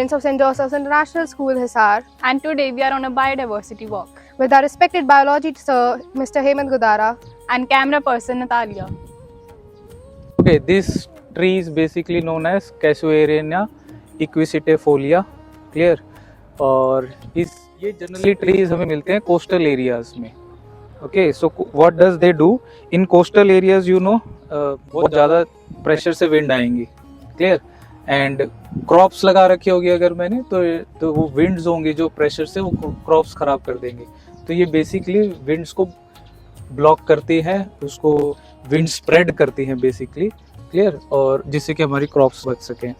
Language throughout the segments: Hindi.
Students of St. Joseph's International School, Hisar, And today we are on a biodiversity walk. with our respected biology sir, Mr. Hemant Gudara. And camera person Natalia. Okay, this tree is basically known as Casuarina equisetifolia. Clear? और इस ये जनरली ट्रीज हमें मिलते हैं कोस्टल एरियाज में. Okay, so what does they do in coastal areas, you know, बहुत ज़्यादा प्रेशर से विंड आएंगी. क्लियर? एंड क्रॉप्स लगा रखी होगी अगर मैंने, तो वो विंड्स होंगे जो प्रेशर से वो क्रॉप्स खराब कर देंगे. तो ये बेसिकली विंड्स को ब्लॉक करती है, उसको विंड स्प्रेड करती हैं बेसिकली. क्लियर? और जिससे कि हमारी क्रॉप्स बच सकें.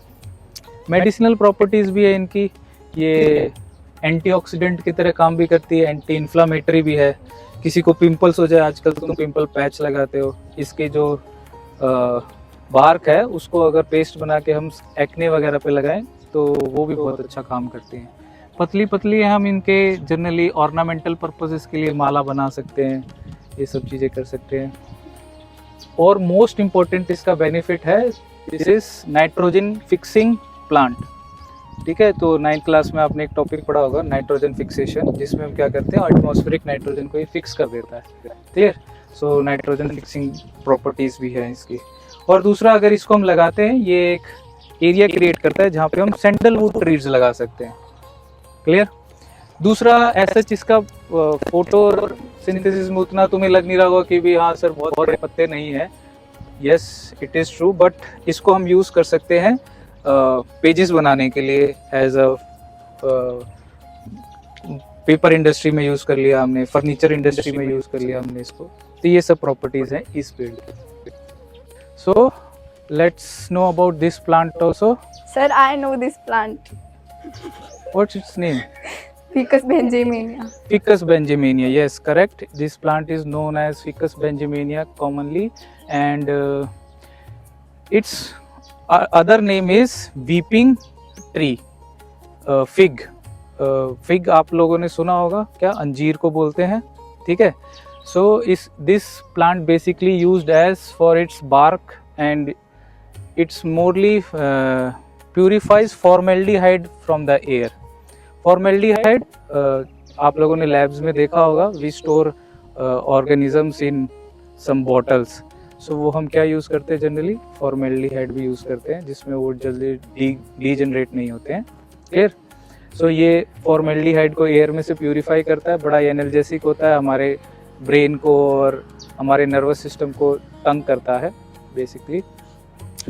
मेडिसिनल प्रॉपर्टीज़ भी है इनकी. ये एंटीऑक्सीडेंट की तरह काम भी करती है, एंटी इन्फ्लामेटरी भी है. किसी को पिंपल्स हो जाए, आजकल तुम पिंपल पैच लगाते हो, इसके जो बार्क है उसको अगर पेस्ट बना के हम एक्ने वगैरह पे लगाएं तो वो भी बहुत अच्छा काम करती हैं. पतली पतली हम इनके जनरली ऑर्नामेंटल पर्पसेस के लिए माला बना सकते हैं, ये सब चीज़ें कर सकते हैं. और मोस्ट इम्पोर्टेंट इसका बेनिफिट है, this is nitrogen fixing plant. ठीक है, तो 9th क्लास में आपने एक टॉपिक पढ़ा होगा नाइट्रोजन फिक्सेशन, जिसमें हम क्या करते हैं, एटमॉस्फेरिक नाइट्रोजन को ये फिक्स कर देता है. Clear? So nitrogen fixing properties भी है इसकी. और दूसरा, अगर इसको हम लगाते हैं, ये एक एरिया क्रिएट करता है जहाँ पे हम सैंडलवुड ट्रीज लगा सकते हैं. क्लियर? दूसरा, ऐसा इसका फोटोसिंथेसिस में उतना तुम्हें लग नहीं रहा होगा कि भी हाँ सर बहुत बड़े पत्ते नहीं है. Yes, it is true, but इसको हम यूज़ कर सकते हैं पेजेस बनाने के लिए. एज अ पेपर इंडस्ट्री में यूज़ कर लिया हमने, फर्नीचर इंडस्ट्री में यूज़ कर लिया हमने इसको. तो ये सब प्रॉपर्टीज़ हैं इस पेड़ की. So let's no about this plant also. Sir, I know this plant. What's it's name? Ficus benjamina. Ficus benjamina, yes, correct. This plant is known as Ficus benjamina commonly, and its other name is weeping tree. Fig. Fig आप लोगों ने सुना होगा क्या? अंजीर को बोलते हैं. ठीक है. So this plant basically used as for its bark, and it's morely purifies formaldehyde from the air. Formaldehyde आप लोगों ने लैब्स में देखा होगा. We store organisms in some bottles. So वो हम क्या यूज़ करते हैं, जनरली फॉर्मेल्डिहाइड भी यूज़ करते हैं, जिसमें वो जल्दी डीजनरेट नहीं होते हैं. क्लियर? सो ये फॉर्मेल्डिहाइड को एयर में से प्यूरिफाई करता है. बड़ा एनर्जेटिक होता है, हमारे ब्रेन को और हमारे नर्वस सिस्टम को तंग करता है बेसिकली.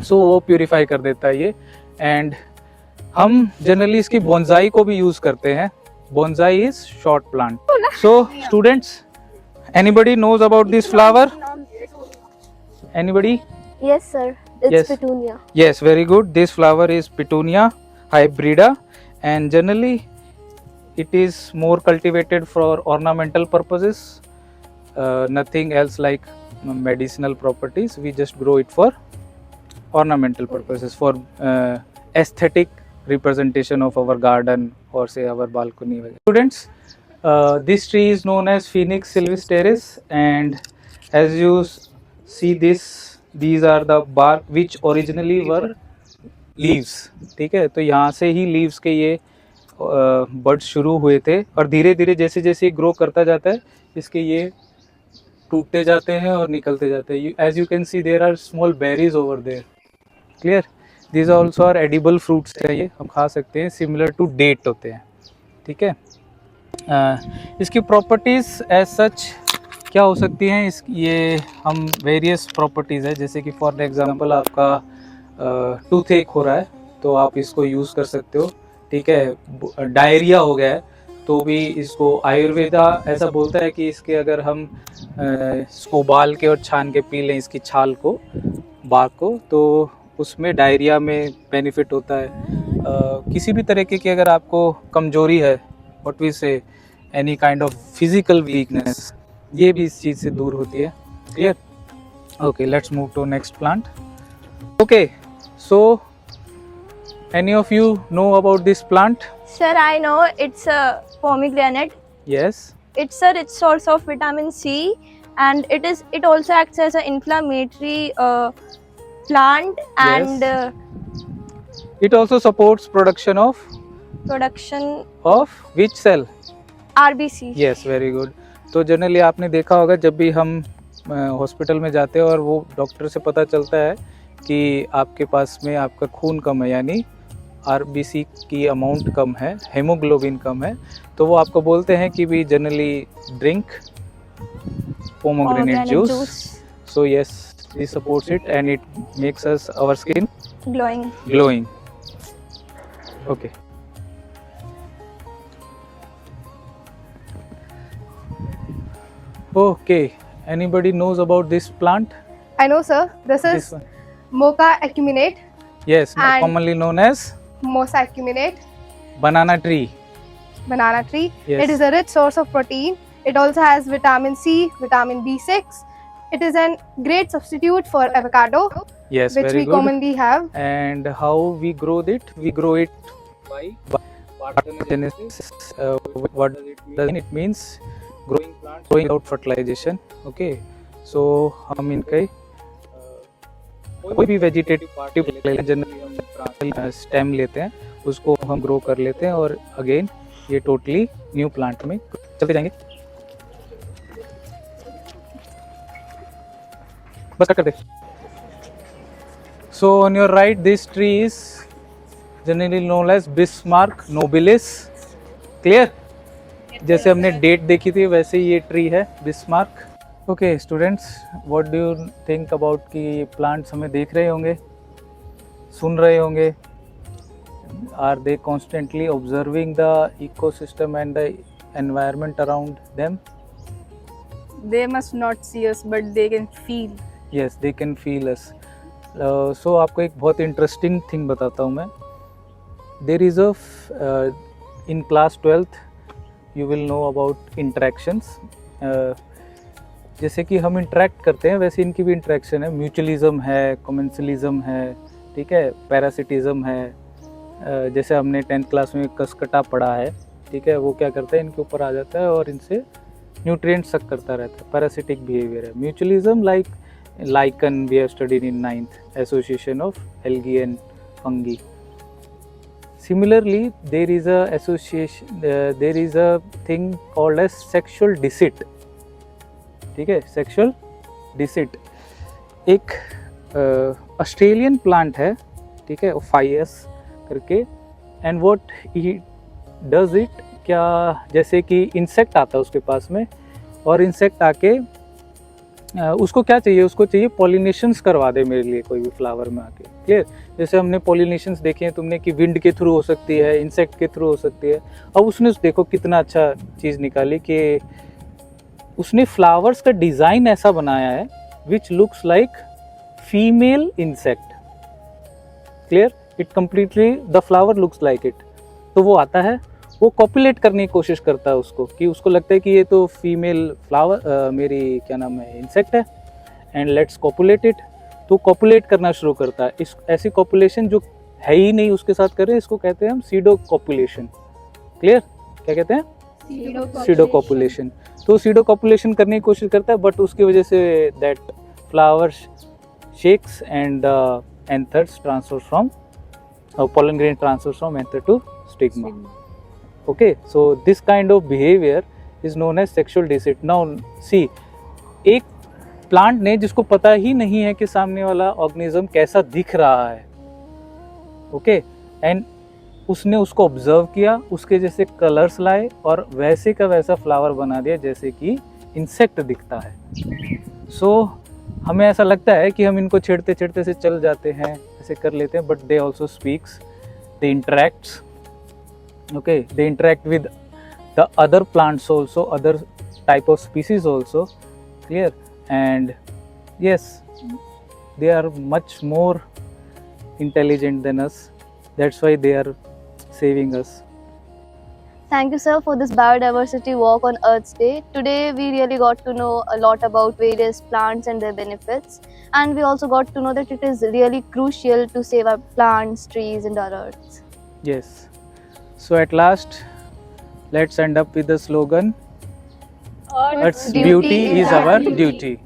सो वो प्यूरिफाई कर देता है ये. एंड हम जनरली इसकी बोनसाई को भी यूज करते हैं. Bonsai is short plant. So students, anybody knows about this flower? Anybody? Yes, sir. It's Yes. petunia. Yes, very good. This flower is Petunia hybrida, and generally it is more cultivated for ornamental purposes. Nothing else like medicinal properties. We just grow it for ornamental purposes, for aesthetic representation of our garden or say our balcony. Students, this tree is known as Phoenix sylvesteris, and as you see this, these are the bark which originally were leaves. ठीक है, तो यहाँ से ही leaves के ये बर्ड शुरू हुए थे, और धीरे धीरे जैसे जैसे ये ग्रो करता जाता है, इसके ये टूटते जाते हैं और निकलते जाते हैं. As you can see, there are small berries over there. Clear? These also are edible fruits है, ये हम खा सकते हैं, सिमिलर टू डेट होते हैं. ठीक है. इसकी प्रॉपर्टीज़ एज सच क्या हो सकती हैं, ये हम वेरियस प्रॉपर्टीज़ है, जैसे कि फॉर एग्जांपल आपका टूथ एक हो रहा है तो आप इसको यूज़ कर सकते हो. ठीक है. डायरिया हो गया है तो भी इसको आयुर्वेदा ऐसा बोलता है कि इसके अगर हम इसको उबाल के और छान के पी लें, इसकी छाल को, बाग को, तो उसमें डायरिया में बेनिफिट होता है. किसी भी तरीके की अगर आपको कमजोरी है, what we say, any kind of physical weakness, ये भी इस चीज़ से दूर होती है. Clear? Okay, let's move to next plant. Okay, so any of you know about this plant? Sir, I know it's a pomegranate. Yes. It's a rich source of vitamin C, and it also acts as an inflammatory plant, and It also supports production of production of which cell? RBC. Yes, very good. तो जनरली आपने देखा होगा जब भी हम हॉस्पिटल में जाते हैं और वो डॉक्टर से पता चलता है कि आपके पास में आपका खून कम है, यानी आरबीसी की अमाउंट कम है, हेमोग्लोबिन कम है, तो वो आपको बोलते हैं कि भी generally drink pomegranate juice. So yes, this supports it and it makes us our skin glowing. Okay. Okay. Anybody knows about this plant? I know, sir. This This is one. Mocha acuminate, Yes, And- commonly known as Mosa acuminate, banana tree. banana tree. Yes. It is a rich source of protein. It also has vitamin C, vitamin B6. It is a great substitute for avocado, Yes, which very we good. commonly have. And how we grow it? We grow it by parthenogenesis. What does it mean? It means growing plants growing without fertilization. Okay, so हम इनके कोई भी वेजिटेटिव पार्ट ले लें, जनरली हम स्टेम लेते हैं, उसको हम ग्रो कर लेते हैं और अगेन ये टोटली न्यू प्लांट में चलते जाएंगे। बस कट कर दे। So on your right, this tree is generally known as Bismarck nobilis. Clear? जैसे हमने डेट देखी थी वैसे ही ये ट्री है Bismarck. Okay students, what do you think about कि ये प्लांट्स हमें देख रहे होंगे, सुन रहे होंगे? Are they constantly observing the ecosystem and the environment around them? They must not see us, but they can feel. Yes, they can feel us. So आपको एक बहुत इंटरेस्टिंग थिंग बताता हूँ मैं। There is a in class 12th you will know about interactions. जैसे कि हम इंटरेक्ट करते हैं वैसे इनकी भी इंटरेक्शन है। म्यूचुअलिज्म है, कमेंसलिज्म है, ठीक है, पैरासिटिज्म है। जैसे हमने 10th क्लास में कसकटा पढ़ा है, ठीक है, वो क्या करता है, इनके ऊपर आ जाता है और इनसे न्यूट्रिएंट सक करता रहता है। पैरासिटिक बिहेवियर है। Mutualism like lichen we have studied in 9th, association of algae and fungi. Similarly, there is a association, there is a thing called as sexual deceit. ठीक है, sexual deceit एक ऑस्ट्रेलियन प्लांट है, ठीक है, फाइयस करके। And what he does it, क्या, जैसे कि इंसेक्ट आता है उसके पास में और इंसेक्ट आके उसको क्या चाहिए, उसको चाहिए पॉलिनेशंस करवा दे मेरे लिए कोई भी फ्लावर में आके। क्लियर? जैसे हमने पॉलिनेशंस देखे हैं तुमने कि विंड के थ्रू हो सकती है, इंसेक्ट के थ्रू हो सकती है। अब उसने देखो कितना अच्छा चीज़ निकाली कि उसने फ्लावर्स का डिज़ाइन ऐसा बनाया है which looks like female insect. Clear? It completely the flower looks like it. तो वो आता है, वो कॉपुलेट करने की कोशिश करता है उसको, कि उसको लगता है कि ये तो फीमेल फ्लावर मेरी क्या नाम है इंसेक्ट है एंड लेट्स कॉपुलेट इट। तो कॉपुलेट करना शुरू करता है। इस ऐसी कॉपुलेशन जो है ही नहीं उसके साथ कर रहे हैं, इसको कहते हैं हम सीडो कॉपुलेशन। क्लियर? क्या कहते हैं? Pseudo copulation. तो सीडो कॉपुलेशन करने की कोशिश करता है, बट उसकी वजह से that flower shakes and anthers transfer from pollen grain transfers from anther to stigma. Okay, so this kind of behavior is known as sexual deceit. Now see, एक प्लांट ने जिसको पता ही नहीं है कि सामने वाला ऑर्गेनिज्म कैसा दिख रहा है, ओके, एंड उसने उसको ऑब्जर्व किया, उसके जैसे कलर्स लाए और वैसे का वैसा फ्लावर बना दिया जैसे कि इंसेक्ट दिखता है। सो हमें ऐसा लगता है कि हम इनको छेड़ते छेड़ते से चल जाते हैं, ऐसे कर लेते हैं, but they also speaks, they interacts, okay, they interact with the other plants also, other type of species also. Clear? And yes, they are much more intelligent than us. That's why they are saving us. Thank you, sir, for this biodiversity walk on Earth's Day. Today, we really got to know a lot about various plants and their benefits. And we also got to know that it is really crucial to save our plants, trees, and our earth. Yes. So at last, let's end up with the slogan, Earth's beauty is our duty.